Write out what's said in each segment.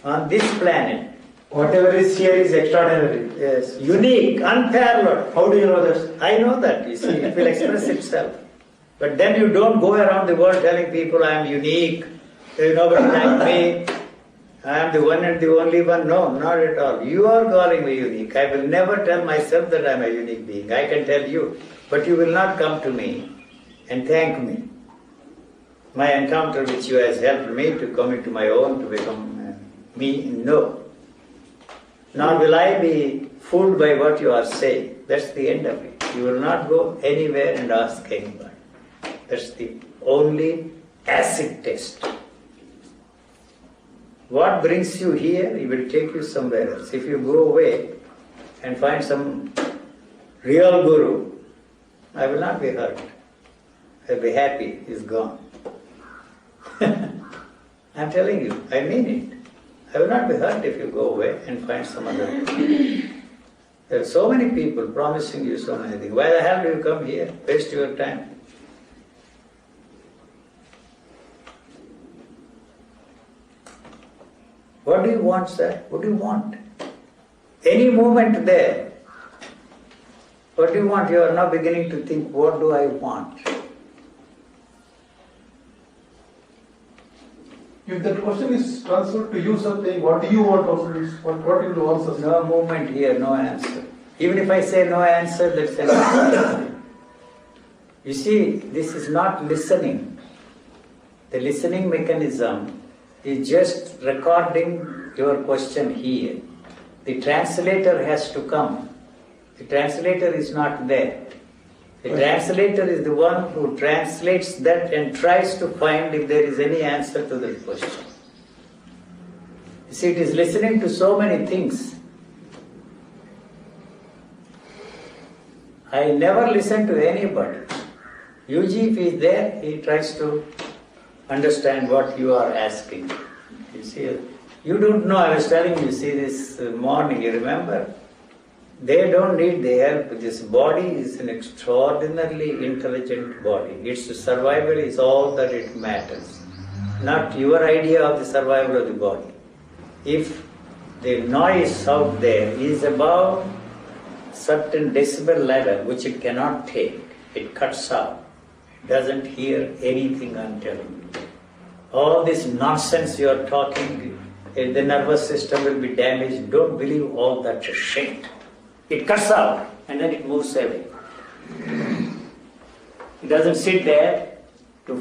on this planet. Whatever is here is extraordinary. Yes, unique, unparalleled. How do you know that? I know that, you see, it will express itself. But then you don't go around the world telling people I am unique, there is nobody like me, I am the one and the only one. No, not at all. You are calling me unique. I will never tell myself that I am a unique being. I can tell you, but you will not come to me and thank me. My encounter with you has helped me to come into my own, to become me. No. Nor will I be fooled by what you are saying. That's the end of it. You will not go anywhere and ask anybody. That's the only acid test. What brings you here, it will take you somewhere else. If you go away and find some real guru, I will not be hurt. I will be happy, he's gone. I'm telling you, I mean it. I will not be hurt if you go away and find some other. There are so many people promising you so many things. Why the hell do you come here? Waste your time. What do you want, sir? What do you want? Any moment there. What do you want? You are now beginning to think, what do I want? If that question is transferred to you, something, what do you want also is, what will you answer? No movement here, no answer. Even if I say no answer, that's an answer. You see, this is not listening. The listening mechanism is just recording your question here. The translator has to come. The translator is not there. The translator is the one who translates that and tries to find if there is any answer to the question. You see, it is listening to so many things. I never listen to anybody. Usually if he is there, he tries to understand what you are asking. You see, you don't know, I was telling you, see this morning, you remember? They don't need the help. This body is an extraordinarily intelligent body. Its survival is all that it matters. Not your idea of the survival of the body. If the noise out there is above certain decibel ladder which it cannot take, it cuts out. It doesn't hear anything I'm telling you. All this nonsense you are talking, the nervous system will be damaged. Don't believe all that shit. It cuts out and then it moves away. It doesn't sit there to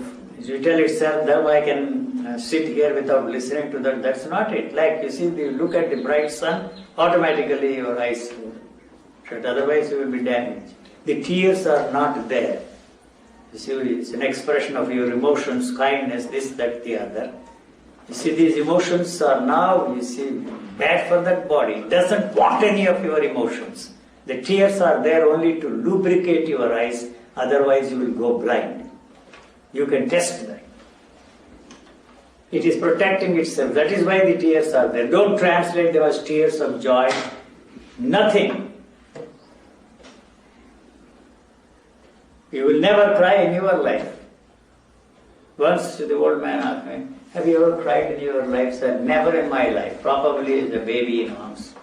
tell itself that I can sit here without listening to that. That's not it. Like you see, you look at the bright sun, automatically your eyes shut. Otherwise you will be damaged. The tears are not there. You see, it's an expression of your emotions, kindness, this, that, the other. You see, these emotions are now, you see, bad for that body. It doesn't want any of your emotions. The tears are there only to lubricate your eyes, otherwise you will go blind. You can test that. It is protecting itself. That is why the tears are there. Don't translate them as tears of joy. Nothing. You will never cry in your life. Once the old man asked me, have you ever cried in your life? I said, never in my life. Probably as a baby in arms.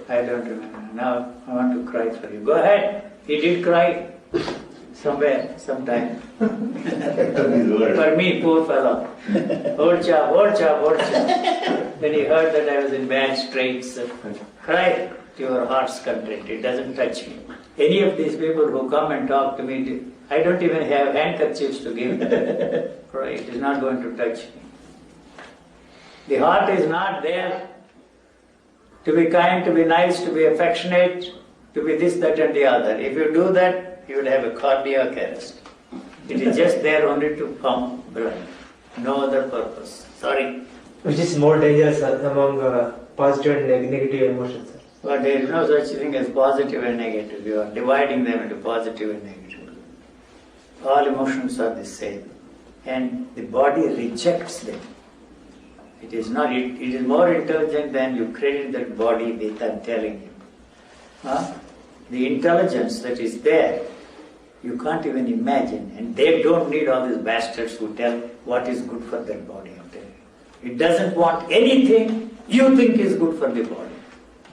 I don't remember. Now I want to cry for you. Go ahead. He did cry somewhere, sometime. For me, poor fellow. Orcha, orcha, orcha. When he heard that I was in bad straits, cry to your heart's content. It doesn't touch me. Any of these people who come and talk to me, I don't even have handkerchiefs to give them. Right? It is not going to touch me. The heart is not there to be kind, to be nice, to be affectionate, to be this, that and the other. If you do that, you will have a cardiac arrest. It is just there only to pump blood. No other purpose. Sorry. Which is more dangerous among positive and negative emotions? But there is no such thing as positive and negative. You are dividing them into positive and negative. All emotions are the same. And the body rejects them. It is not. It is more intelligent than you credit that body with, I'm telling you. The intelligence that is there, you can't even imagine. And they don't need all these bastards who tell what is good for their body. I'm telling you. It doesn't want anything you think is good for the body,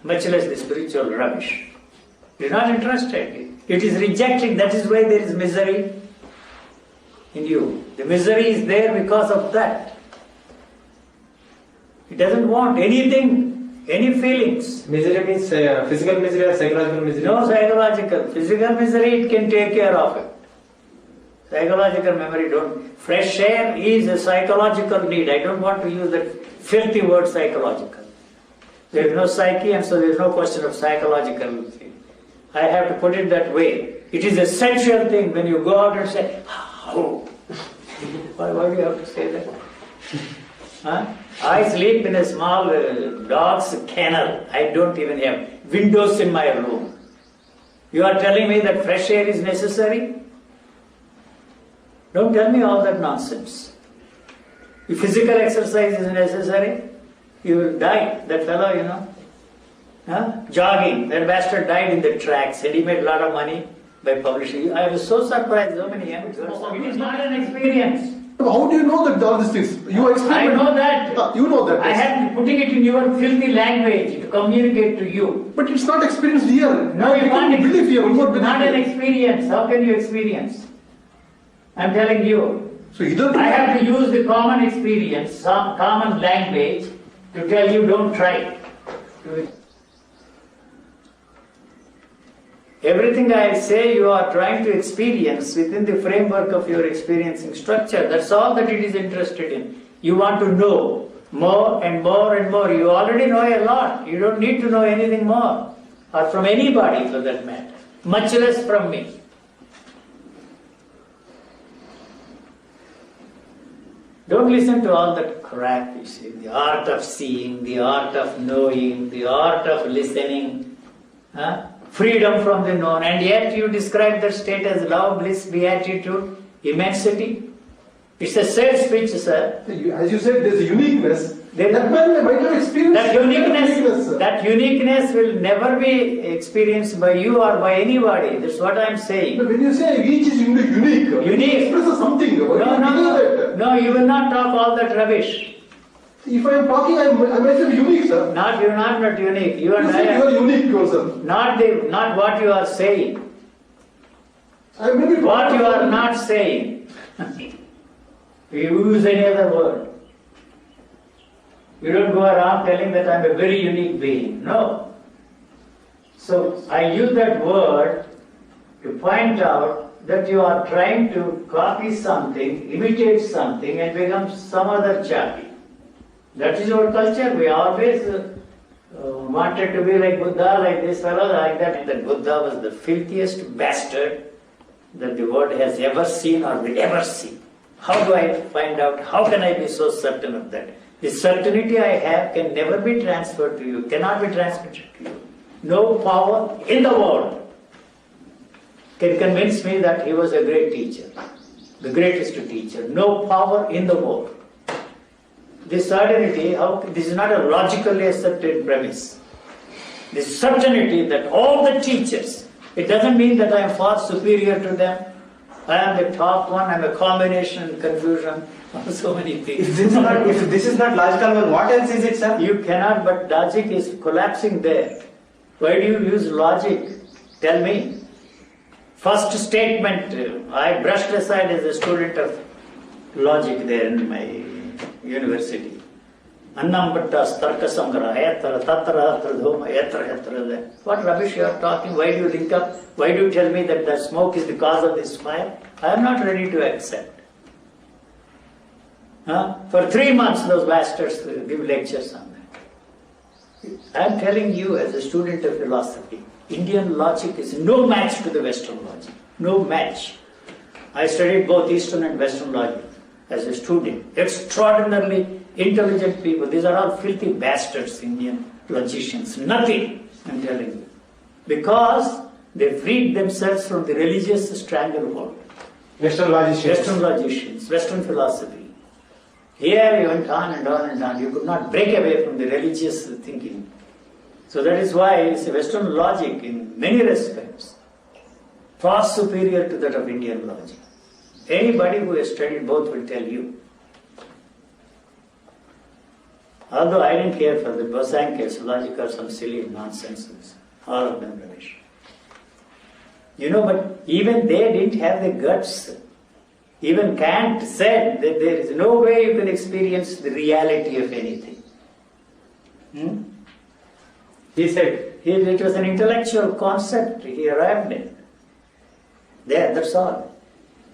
much less the spiritual rubbish. You're not interested. It is rejecting. That is why there is misery in you. The misery is there because of that. It doesn't want anything, any feelings. Misery means physical misery or psychological misery? No psychological. Physical misery, it can take care of it. Psychological memory don't. Fresh air is a psychological need. I don't want to use that filthy word psychological. There is no psyche, and so there is no question of psychological thing. I have to put it that way. It is an essential thing when you go out and say, oh. Why do you have to say that? Huh? I sleep in a small dog's kennel. I don't even have windows in my room. You are telling me that fresh air is necessary? Don't tell me all that nonsense. If physical exercise is necessary, you will die. That fellow, you know, jogging, that bastard died in the tracks and he made a lot of money by publishing. I was so surprised so many young girls. It is not an experience. How do you know that all these things? You explain. I know that. You know that. I am putting it in your filthy language to communicate to you. But it's not experienced here. No, you can't believe here. It's not an experience. How can you experience? I'm telling you. So either I have to use the common experience, some common language to tell you don't try. Everything I say you are trying to experience within the framework of your experiencing structure. That's all that it is interested in. You want to know more and more and more. You already know a lot. You don't need to know anything more. Or from anybody for that matter. Much less from me. Don't listen to all that crap, you see. The art of seeing, the art of knowing, the art of listening. Freedom from the known, and yet you describe that state as love, bliss, beatitude, immensity. It's a sales pitch, sir. As you said, there's a uniqueness. That man might have experienced that uniqueness will never be experienced by you or by anybody. That's what I'm saying. But when you say each is unique, it expresses something. No, you will not talk all that rubbish. If I am talking, I myself unique, sir. You are not unique. You and I are unique yourself. Not what you are saying. What you are not saying. You use any other word. You don't go around telling that I am a very unique being. No. So I use that word to point out that you are trying to copy something, imitate something, and become some other chappy. That is our culture. We always wanted to be like Buddha, like this fellow, like that. And that Buddha was the filthiest bastard that the world has ever seen or will ever see. How do I find out? How can I be so certain of that? The certainty I have can never be transferred to you, cannot be transmitted to you. No power in the world can convince me that he was a great teacher, the greatest teacher. No power in the world. This certainty, this is not a logically accepted premise. This certainty that all the teachers, it doesn't mean that I am far superior to them. I am the top one, I am a combination and confusion of so many things. If this is not logical one, what else is it, sir? You cannot, but logic is collapsing there. Why do you use logic? Tell me. First statement, I brushed aside as a student of logic there in my university. Annam Bhattas Tarka Sangra, Yatra, Tatra, Tradhoma, Yatra. What rubbish you are talking? Why do you link up? Why do you tell me that the smoke is the cause of this fire? I am not ready to accept. For 3 months those bastards give lectures on that. I am telling you as a student of philosophy, Indian logic is no match to the Western logic. No match. I studied both Eastern and Western logic as a student. Extraordinarily intelligent people. These are all filthy bastards, Indian logicians. Nothing, I'm telling you. Because they freed themselves from the religious stranglehold. Western logicians, Western philosophy. Here you went on and on and on. You could not break away from the religious thinking. So that is why it's a Western logic in many respects far superior to that of Indian logic. Anybody who has studied both will tell you. Although I didn't care for the Bosang case, logic or some silly nonsense. All of them rubbish. But even they didn't have the guts. Even Kant said that there is no way you can experience the reality of anything. He said it was an intellectual concept he arrived in. That's all.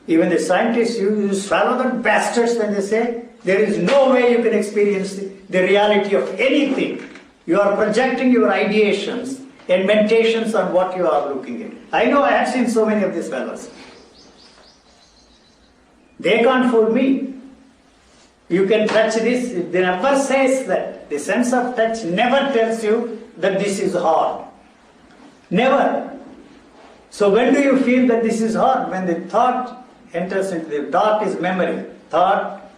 Even the scientists, you swallow the bastards when they say there is no way you can experience the reality of anything. You are projecting your ideations and meditations on what you are looking at. I know I have seen so many of these fellows. They can't fool me. You can touch this. It never says that. The sense of touch never tells you that this is hard. Never. So when do you feel that this is hard? When the thought enters into the thought is memory. Thought,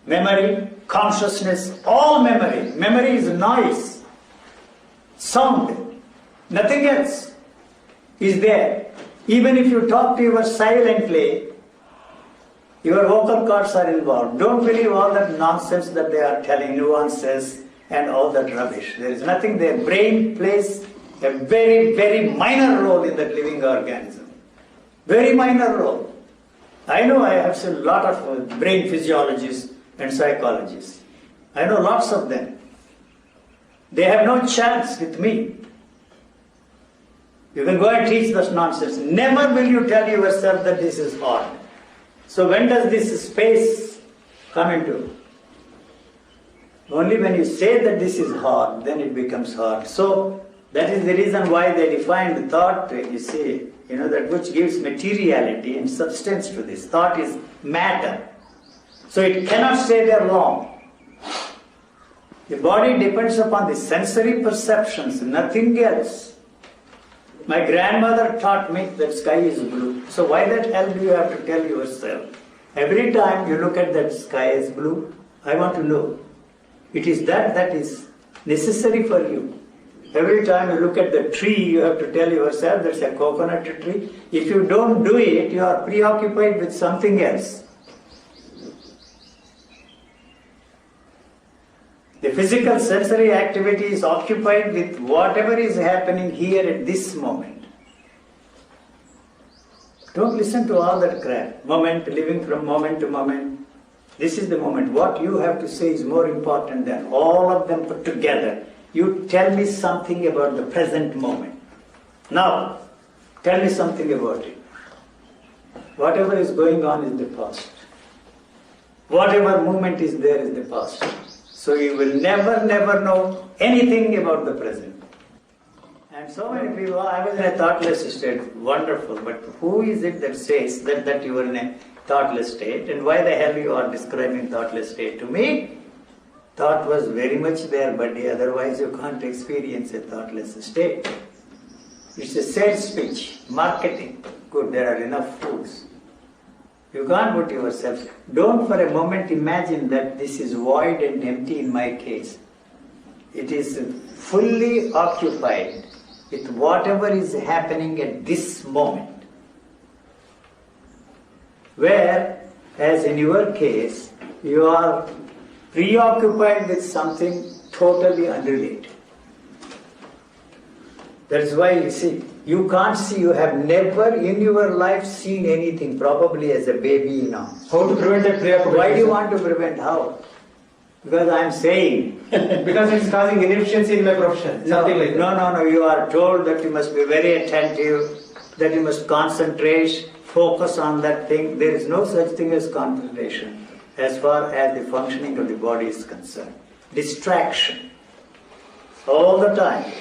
memory, consciousness, all memory. Memory is noise, sound, nothing else is there. Even if you talk to yourself silently, your vocal cords are involved. Don't believe all that nonsense that they are telling, nuances and all that rubbish. There is nothing there. Brain plays a very, very minor role in that living organism. Very minor role. I know I have seen a lot of brain physiologists and psychologists. I know lots of them. They have no chance with me. You can go and teach this nonsense. Never will you tell yourself that this is hard. So when does this space come into? Only when you say that this is hard, then it becomes hard. So that is the reason why they defined thought, you see, that which gives materiality and substance to this. Thought is matter. So it cannot stay there long. The body depends upon the sensory perceptions, nothing else. My grandmother taught me that sky is blue. So why that hell do you have to tell yourself? Every time you look at that sky is blue, I want to know. It is that is necessary for you. Every time you look at the tree, you have to tell yourself that's a coconut tree. If you don't do it, you are preoccupied with something else. The physical sensory activity is occupied with whatever is happening here at this moment. Don't listen to all that crap. Moment, living from moment to moment. This is the moment. What you have to say is more important than all of them put together. You tell me something about the present moment. Now, tell me something about it. Whatever is going on is the past. Whatever moment is there is the past. So you will never know anything about the present. And so many people, I was in a thoughtless state, wonderful, but who is it that says that you are in a thoughtless state, and why the hell you are describing thoughtless state? To me, thought was very much there, but otherwise you can't experience a thoughtless state. It's a sales speech, marketing. Good, there are enough fools. You can't put yourself. Don't for a moment imagine that this is void and empty in my case. It is fully occupied with whatever is happening at this moment. Whereas in your case, you are preoccupied with something totally unrelated. That's why you see, you can't see, you have never in your life seen anything, probably as a baby now. How to prevent that preoccupation? Why do you want to prevent? How? Because I am saying. Because it's causing inefficiency in my profession. Something like that. No. You are told that you must be very attentive, that you must concentrate, focus on that thing. There is no such thing as concentration as far as the functioning of the body is concerned. Distraction. All the time.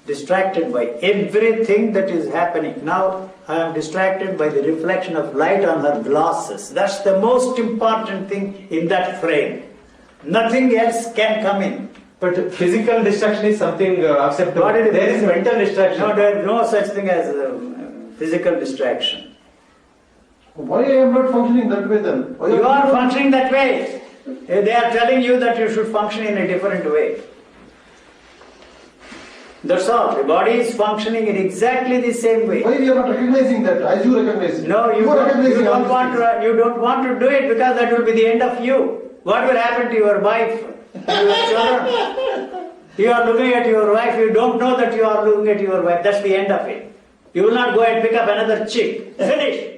Distracted by everything that is happening. Now I am distracted by the reflection of light on her glasses. That's the most important thing in that frame. Nothing else can come in. But physical distraction is something acceptable. There is mental distraction. No, there is no such thing as physical distraction. Why I am not functioning that way then? You are functioning that way. They are telling you that you should function in a different way. That's all. The body is functioning in exactly the same way. Why we are not recognizing that as you recognize it? No, you don't want to do it because that will be the end of you. What will happen to your wife Your children. You are looking at your wife, you don't know that you are looking at your wife. That's the end of it. You will not go and pick up another chick. Finish.